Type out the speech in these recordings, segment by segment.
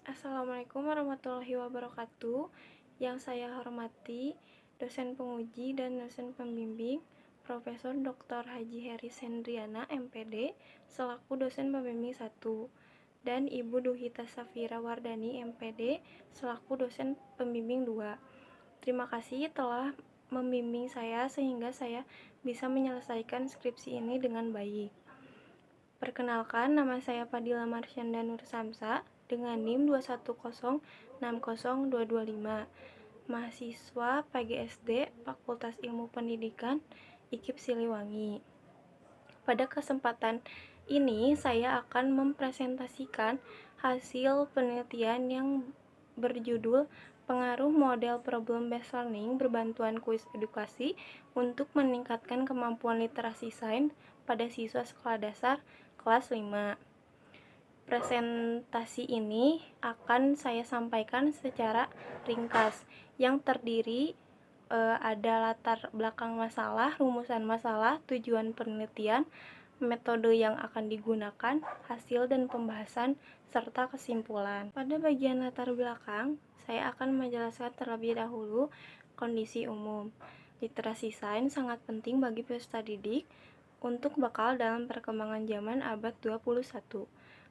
Assalamualaikum warahmatullahi wabarakatuh. Yang saya hormati dosen penguji dan dosen pembimbing Profesor Dr. Haji Heri Sendriana MPD selaku dosen pembimbing 1 dan Ibu Duhita Safira Wardani MPD selaku dosen pembimbing 2. Terima kasih telah membimbing saya sehingga saya bisa menyelesaikan skripsi ini dengan baik. Perkenalkan, nama saya Fadila Marsyanda Nur Samsa dengan NIM 210600225, mahasiswa PGSD Fakultas Ilmu Pendidikan IKIP Siliwangi. Pada kesempatan ini saya akan mempresentasikan hasil penelitian yang berjudul pengaruh model problem based learning berbantuan kuis edukasi untuk meningkatkan kemampuan literasi sains pada siswa sekolah dasar kelas 5. Presentasi ini akan saya sampaikan secara ringkas yang terdiri ada latar belakang masalah, rumusan masalah, tujuan penelitian, metode yang akan digunakan, hasil dan pembahasan, serta kesimpulan. Pada bagian latar belakang, saya akan menjelaskan terlebih dahulu kondisi umum. Literasi sains sangat penting bagi peserta didik untuk bekal dalam perkembangan zaman abad 21.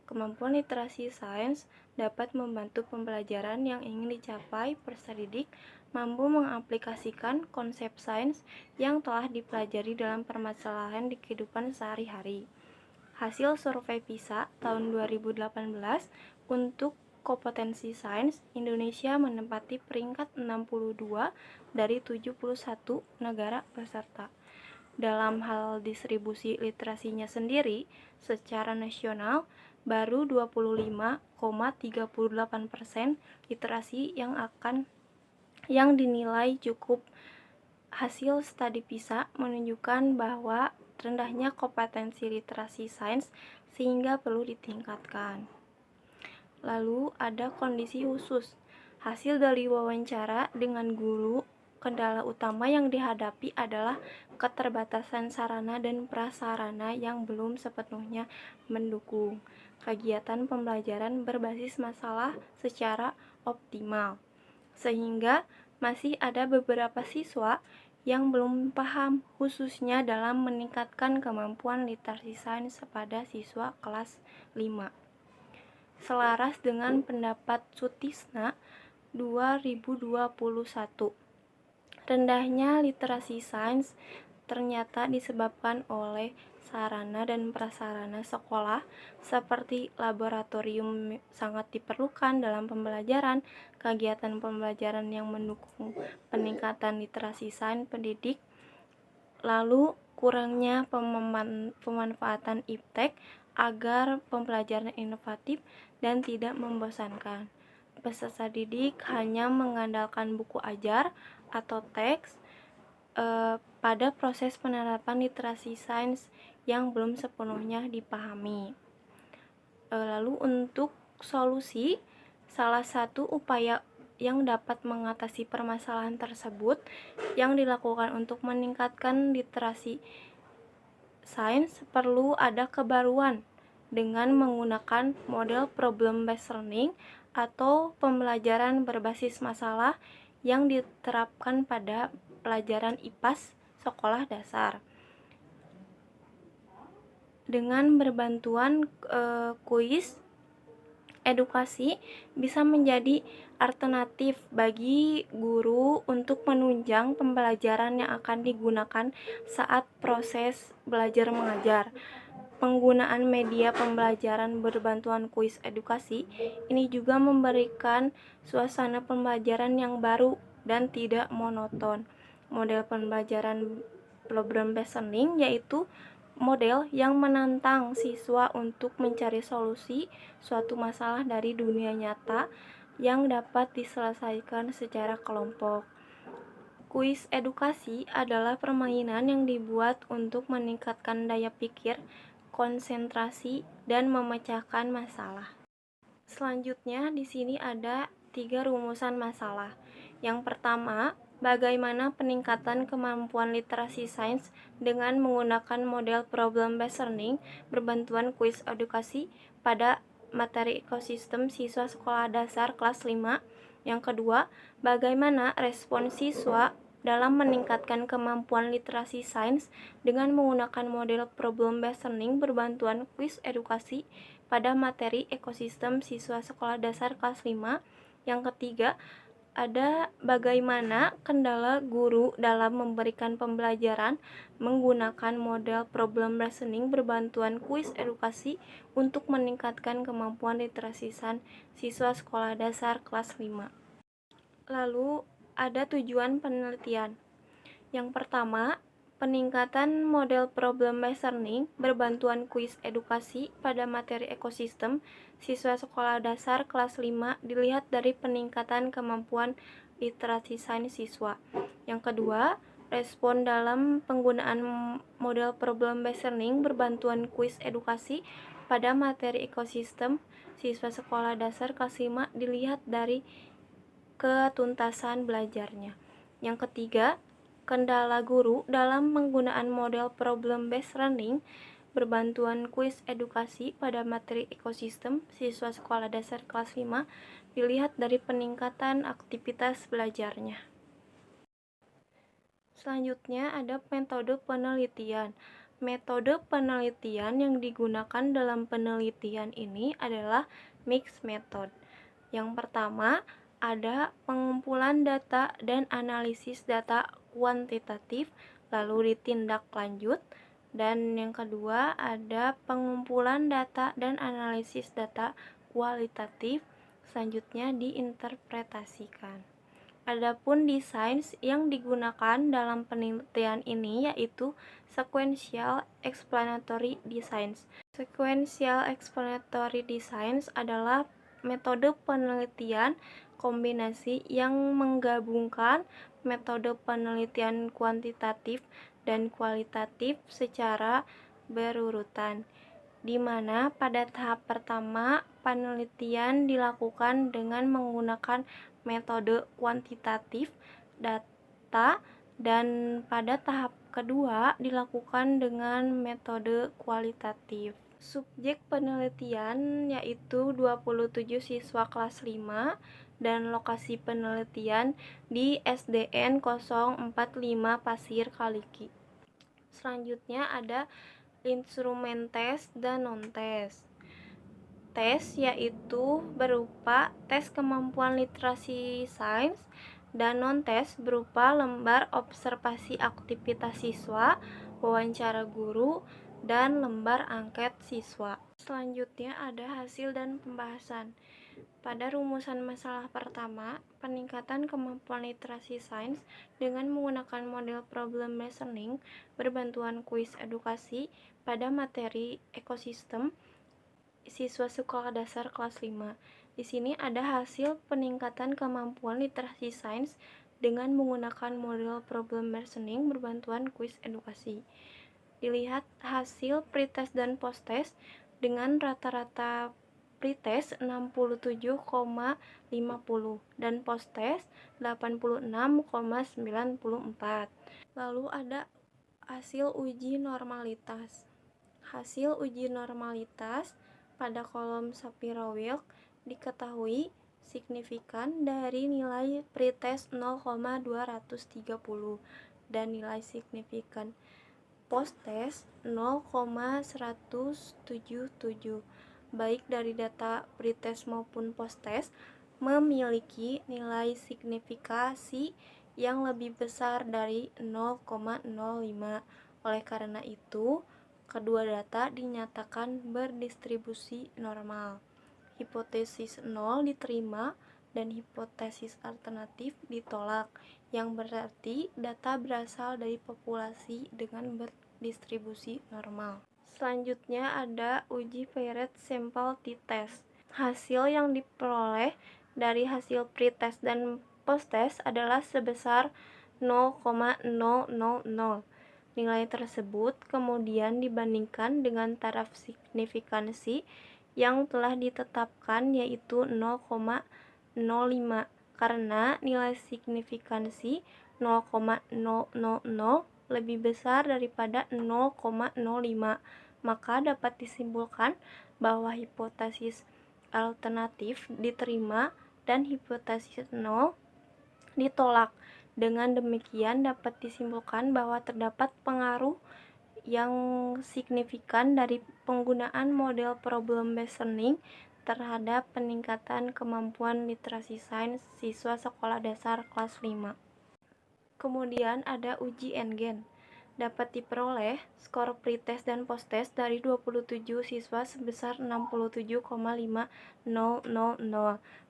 Kemampuan literasi sains dapat membantu pembelajaran yang ingin dicapai peserta didik mampu mengaplikasikan konsep sains yang telah dipelajari dalam permasalahan di kehidupan sehari-hari. Hasil survei PISA tahun 2018 untuk kompetensi sains, Indonesia menempati peringkat 62 dari 71 negara peserta. Dalam hal distribusi literasinya sendiri, secara nasional baru 25,38% literasi yang dinilai cukup. Hasil studi PISA menunjukkan bahwa rendahnya kompetensi literasi sains sehingga perlu ditingkatkan. Lalu ada kondisi khusus. Hasil dari wawancara dengan guru, kendala utama yang dihadapi adalah keterbatasan sarana dan prasarana yang belum sepenuhnya mendukung kegiatan pembelajaran berbasis masalah secara optimal, sehingga masih ada beberapa siswa yang belum paham khususnya dalam meningkatkan kemampuan literasi sains pada siswa kelas 5. Selaras dengan pendapat Sutisna 2021, rendahnya literasi sains ternyata disebabkan oleh sarana dan prasarana sekolah seperti laboratorium sangat diperlukan dalam pembelajaran, kegiatan pembelajaran yang mendukung peningkatan literasi sains pendidik, lalu kurangnya pemanfaatan iptek agar pembelajaran inovatif dan tidak membosankan. Peserta didik hanya mengandalkan buku ajar atau teks pada proses penerapan literasi sains yang belum sepenuhnya dipahami. Lalu untuk solusi, salah satu upaya yang dapat mengatasi permasalahan tersebut yang dilakukan untuk meningkatkan literasi sains perlu ada kebaruan dengan menggunakan model problem based learning atau pembelajaran berbasis masalah yang diterapkan pada pelajaran IPAS sekolah dasar. Dengan berbantuan kuis edukasi bisa menjadi alternatif bagi guru untuk menunjang pembelajaran yang akan digunakan saat proses belajar mengajar. Penggunaan media pembelajaran berbantuan kuis edukasi ini juga memberikan suasana pembelajaran yang baru dan tidak monoton. Model pembelajaran problem based learning yaitu model yang menantang siswa untuk mencari solusi suatu masalah dari dunia nyata yang dapat diselesaikan secara kelompok. Kuis edukasi adalah permainan yang dibuat untuk meningkatkan daya pikir, konsentrasi, dan memecahkan masalah. Selanjutnya di sini ada 3 rumusan masalah. Yang pertama, bagaimana peningkatan kemampuan literasi sains dengan menggunakan model problem based learning berbantuan kuis edukasi pada materi ekosistem siswa sekolah dasar kelas 5. Yang kedua, bagaimana respon siswa dalam meningkatkan kemampuan literasi sains dengan menggunakan model problem based learning berbantuan kuis edukasi pada materi ekosistem siswa sekolah dasar kelas 5. Yang ketiga, ada bagaimana kendala guru dalam memberikan pembelajaran menggunakan model problem reasoning berbantuan kuis edukasi untuk meningkatkan kemampuan literasi sains siswa sekolah dasar kelas 5. Lalu ada tujuan penelitian. Yang pertama, peningkatan model problem based learning berbantuan kuis edukasi pada materi ekosistem siswa sekolah dasar kelas 5 dilihat dari peningkatan kemampuan literasi sains siswa. Yang kedua, respon dalam penggunaan model problem based learning berbantuan kuis edukasi pada materi ekosistem siswa sekolah dasar kelas 5 dilihat dari ketuntasan belajarnya. Yang ketiga, kendala guru dalam penggunaan model problem based learning berbantuan kuis edukasi pada materi ekosistem siswa sekolah dasar kelas 5 dilihat dari peningkatan aktivitas belajarnya. Selanjutnya ada metode penelitian. Metode penelitian yang digunakan dalam penelitian ini adalah mixed method. Yang pertama, ada pengumpulan data dan analisis data kuantitatif, lalu ditindak lanjut. Dan yang kedua, ada pengumpulan data dan analisis data kualitatif, selanjutnya diinterpretasikan. Adapun desain yang digunakan dalam penelitian ini yaitu sequential explanatory design. Sequential explanatory design adalah metode penelitian kombinasi yang menggabungkan metode penelitian kuantitatif dan kualitatif secara berurutan, di mana pada tahap pertama penelitian dilakukan dengan menggunakan metode kuantitatif data dan pada tahap kedua dilakukan dengan metode kualitatif. Subjek penelitian yaitu 27 siswa kelas 5 dan lokasi penelitian di SDN 045 Pasir Kaliki. Selanjutnya ada instrumen tes dan non-tes. Tes yaitu berupa tes kemampuan literasi sains dan non-tes berupa lembar observasi aktivitas siswa, wawancara guru, dan lembar angket siswa. Selanjutnya ada hasil dan pembahasan. Pada rumusan masalah pertama, peningkatan kemampuan literasi sains dengan menggunakan model problem based learning berbantuan kuis edukasi pada materi ekosistem siswa sekolah dasar kelas 5. Di sini ada hasil peningkatan kemampuan literasi sains dengan menggunakan model problem based learning berbantuan kuis edukasi. Dilihat hasil pretest dan posttest dengan rata-rata pretest 67,50 dan posttest 86,94. Lalu ada hasil uji normalitas. Hasil uji normalitas pada kolom Shapiro-Wilk diketahui signifikan dari nilai pretest 0,230 dan nilai signifikan posttest 0,177. Baik dari data pretest maupun posttest memiliki nilai signifikasi yang lebih besar dari 0,05. Oleh karena itu, kedua data dinyatakan berdistribusi normal. Hipotesis 0 diterima dan hipotesis alternatif ditolak, yang berarti data berasal dari populasi dengan berdistribusi normal. Selanjutnya ada uji Paired Sample T-Test. Hasil yang diperoleh dari hasil pretest dan posttest adalah sebesar 0,000. Nilai tersebut kemudian dibandingkan dengan taraf signifikansi yang telah ditetapkan yaitu 0,05 karena nilai signifikansi 0,000 lebih besar daripada 0,05, maka dapat disimpulkan bahwa hipotesis alternatif diterima dan hipotesis nol ditolak. Dengan demikian dapat disimpulkan bahwa terdapat pengaruh yang signifikan dari penggunaan model problem-based learning terhadap peningkatan kemampuan literasi sains siswa sekolah dasar kelas 5. Kemudian ada uji Engen. Dapat diperoleh skor pretest dan posttest dari 27 siswa sebesar 67,5000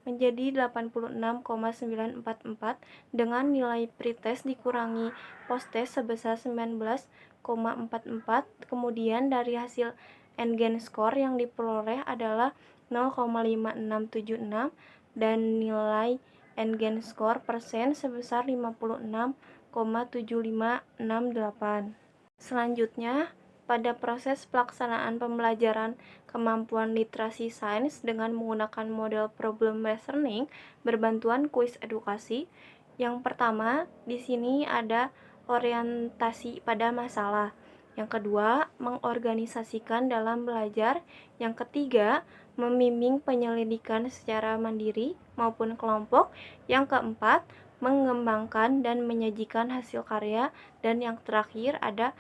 menjadi 86,944 dengan nilai pretest dikurangi posttest sebesar 19,44. Kemudian dari hasil Engen skor yang diperoleh adalah 0,5676 dan nilai Engen skor persen sebesar 56,7568. Selanjutnya, pada proses pelaksanaan pembelajaran kemampuan literasi sains dengan menggunakan model problem-based learning berbantuan kuis edukasi. Yang pertama, di sini ada orientasi pada masalah. Yang kedua, mengorganisasikan dalam belajar. Yang ketiga, membimbing penyelidikan secara mandiri maupun kelompok. Yang keempat, mengembangkan dan menyajikan hasil karya. Dan yang terakhir ada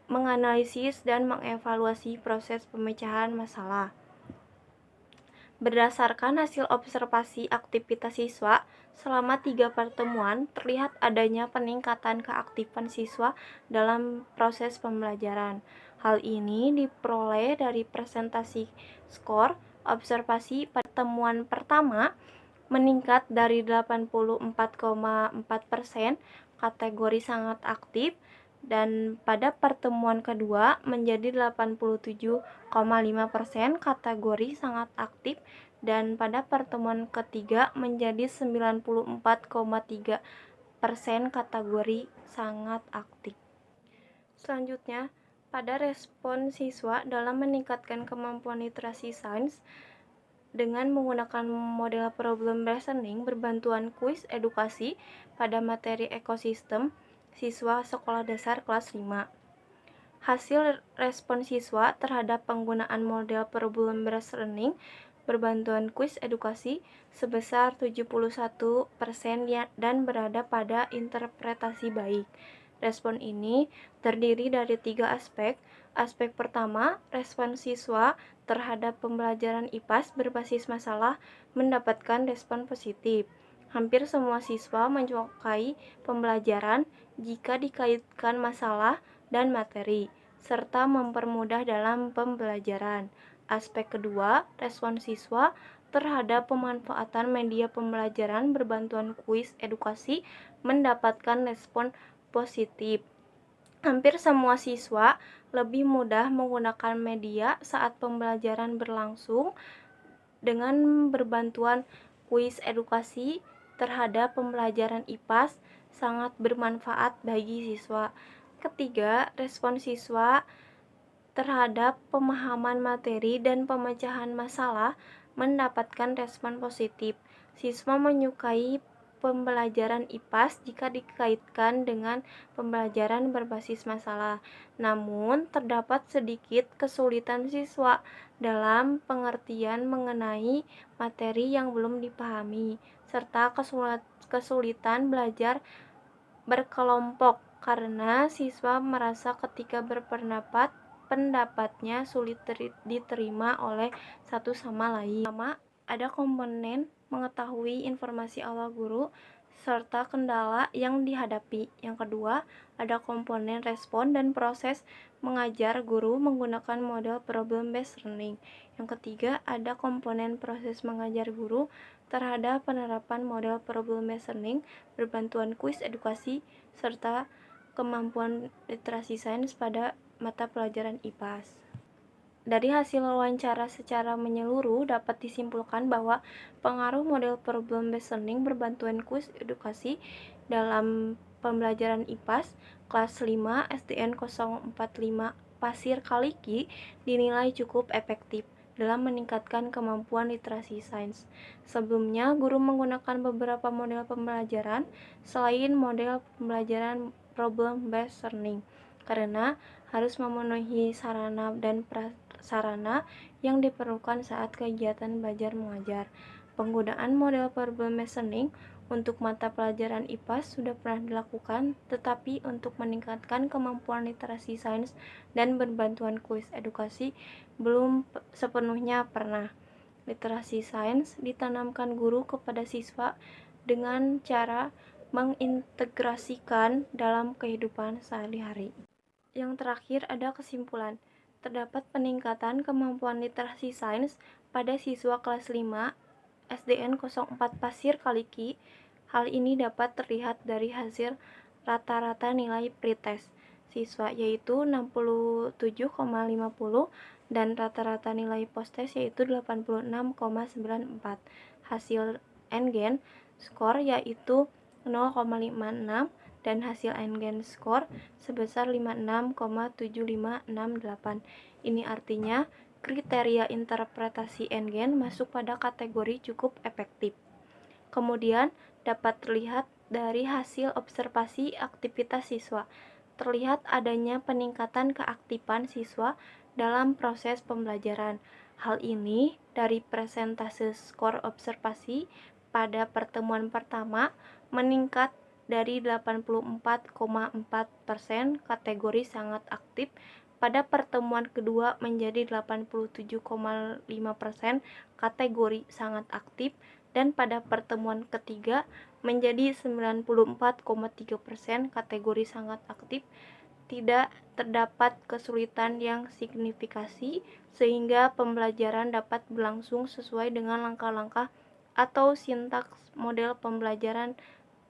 menganalisis dan mengevaluasi proses pemecahan masalah. Berdasarkan hasil observasi aktivitas siswa selama 3 pertemuan, terlihat adanya peningkatan keaktifan siswa dalam proses pembelajaran. Hal ini diperoleh dari presentasi skor observasi pertemuan pertama meningkat dari 84,4% kategori sangat aktif dan pada pertemuan kedua menjadi 87,5% kategori sangat aktif dan pada pertemuan ketiga menjadi 94,3% kategori sangat aktif. Selanjutnya, pada respon siswa dalam meningkatkan kemampuan literasi sains dengan menggunakan model problem-based learning berbantuan kuis edukasi pada materi ekosistem siswa sekolah dasar kelas 5. Hasil respon siswa terhadap penggunaan model problem-based learning berbantuan kuis edukasi sebesar 71% dan berada pada interpretasi baik. Respon ini terdiri dari 3 aspek. Aspek pertama, respon siswa terhadap pembelajaran IPAS berbasis masalah mendapatkan respon positif. Hampir semua siswa menyukai pembelajaran jika dikaitkan masalah dan materi, serta mempermudah dalam pembelajaran. Aspek kedua, respon siswa terhadap pemanfaatan media pembelajaran berbantuan kuis edukasi mendapatkan respon positif. Hampir semua siswa lebih mudah menggunakan media saat pembelajaran berlangsung dengan berbantuan kuis edukasi terhadap pembelajaran IPAS sangat bermanfaat bagi siswa. Ketiga, respon siswa terhadap pemahaman materi dan pemecahan masalah mendapatkan respon positif. Siswa menyukai pembelajaran IPAS jika dikaitkan dengan pembelajaran berbasis masalah. Namun, terdapat sedikit kesulitan siswa dalam pengertian mengenai materi yang belum dipahami, serta kesulitan belajar berkelompok karena siswa merasa ketika berpendapat pendapatnya sulit diterima oleh satu sama lain. Pertama, ada komponen mengetahui informasi awal guru serta kendala yang dihadapi. Yang kedua, ada komponen respon dan proses mengajar guru menggunakan model problem-based learning. Yang ketiga, ada komponen proses mengajar guru terhadap penerapan model problem-based learning berbantuan kuis edukasi serta kemampuan literasi sains pada mata pelajaran IPAS. Dari hasil wawancara secara menyeluruh dapat disimpulkan bahwa pengaruh model problem-based learning berbantuan kuis edukasi dalam pembelajaran IPAS kelas 5 SDN 045 Pasir Kaliki dinilai cukup efektif dalam meningkatkan kemampuan literasi sains. Sebelumnya, guru menggunakan beberapa model pembelajaran selain model pembelajaran problem-based learning karena harus memenuhi sarana dan sarana yang diperlukan saat kegiatan belajar mengajar. Penggunaan model problem listening untuk mata pelajaran IPA sudah pernah dilakukan, tetapi untuk meningkatkan kemampuan literasi sains dan berbantuan kuis edukasi belum sepenuhnya pernah. Literasi sains ditanamkan guru kepada siswa dengan cara mengintegrasikan dalam kehidupan sehari-hari. Yang terakhir ada kesimpulan. Terdapat peningkatan kemampuan literasi sains pada siswa kelas 5 SDN 04 Pasir Kaliki. Hal ini dapat terlihat dari hasil rata-rata nilai pretest siswa yaitu 67,50 dan rata-rata nilai posttest yaitu 86,94. Hasil NGen skor yaitu 0,56 dan hasil NGen skor sebesar 56,7568. Ini artinya kriteria interpretasi NGen masuk pada kategori cukup efektif. Kemudian dapat terlihat dari hasil observasi aktivitas siswa, terlihat adanya peningkatan keaktifan siswa dalam proses pembelajaran. Hal ini dari persentase skor observasi pada pertemuan pertama meningkat dari 84,4% kategori sangat aktif, pada pertemuan kedua menjadi 87,5% kategori sangat aktif, dan pada pertemuan ketiga menjadi 94,3% kategori sangat aktif. Tidak terdapat kesulitan yang signifikasi sehingga pembelajaran dapat berlangsung sesuai dengan langkah-langkah atau sintaks model pembelajaran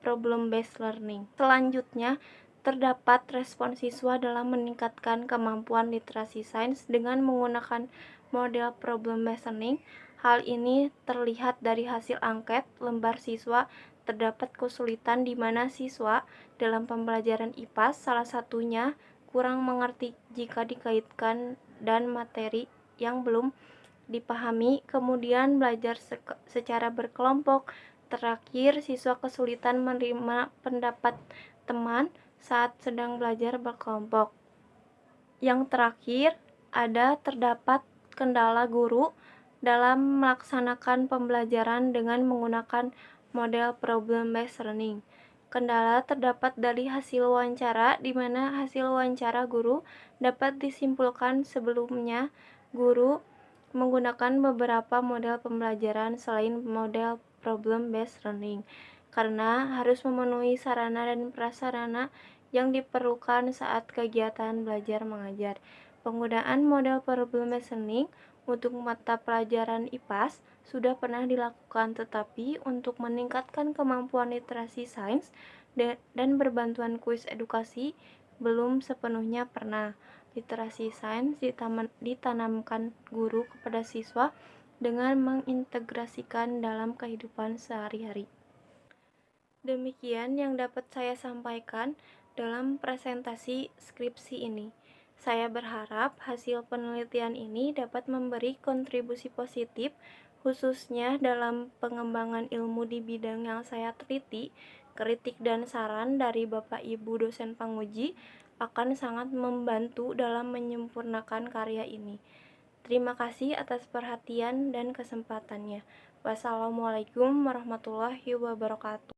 problem based learning. Selanjutnya, terdapat respon siswa dalam meningkatkan kemampuan literasi sains dengan menggunakan model problem based learning. Hal ini terlihat dari hasil angket lembar siswa. Terdapat kesulitan di mana siswa dalam pembelajaran IPA salah satunya kurang mengerti jika dikaitkan dan materi yang belum dipahami, kemudian belajar secara berkelompok. Terakhir, siswa kesulitan menerima pendapat teman saat sedang belajar berkelompok. Yang terakhir, terdapat kendala guru dalam melaksanakan pembelajaran dengan menggunakan model problem based learning. Kendala terdapat dari hasil wawancara, di mana hasil wawancara guru dapat disimpulkan sebelumnya guru menggunakan beberapa model pembelajaran selain model problem based learning, karena harus memenuhi sarana dan prasarana yang diperlukan saat kegiatan belajar mengajar. Penggunaan model problem based learning untuk mata pelajaran IPAS sudah pernah dilakukan, tetapi untuk meningkatkan kemampuan literasi sains dan berbantuan kuis edukasi belum sepenuhnya pernah. Literasi sains ditanamkan guru kepada siswa dengan mengintegrasikan dalam kehidupan sehari-hari. Demikian yang dapat saya sampaikan dalam presentasi skripsi ini. Saya berharap hasil penelitian ini dapat memberi kontribusi positif, khususnya dalam pengembangan ilmu di bidang yang saya teliti. Kritik dan saran dari Bapak Ibu dosen penguji akan sangat membantu dalam menyempurnakan karya ini. Terima kasih atas perhatian dan kesempatannya. Wassalamualaikum warahmatullahi wabarakatuh.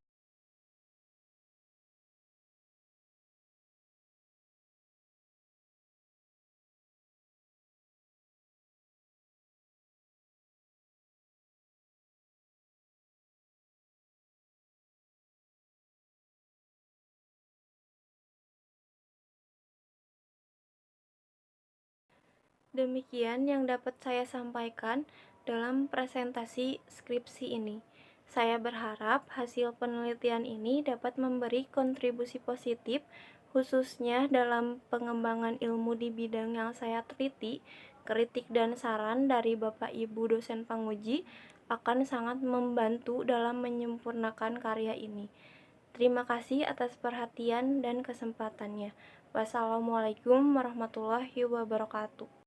Demikian yang dapat saya sampaikan dalam presentasi skripsi ini. Saya berharap hasil penelitian ini dapat memberi kontribusi positif, khususnya dalam pengembangan ilmu di bidang yang saya teliti. Kritik dan saran dari Bapak Ibu dosen penguji akan sangat membantu dalam menyempurnakan karya ini. Terima kasih atas perhatian dan kesempatannya. Wassalamualaikum warahmatullahi wabarakatuh.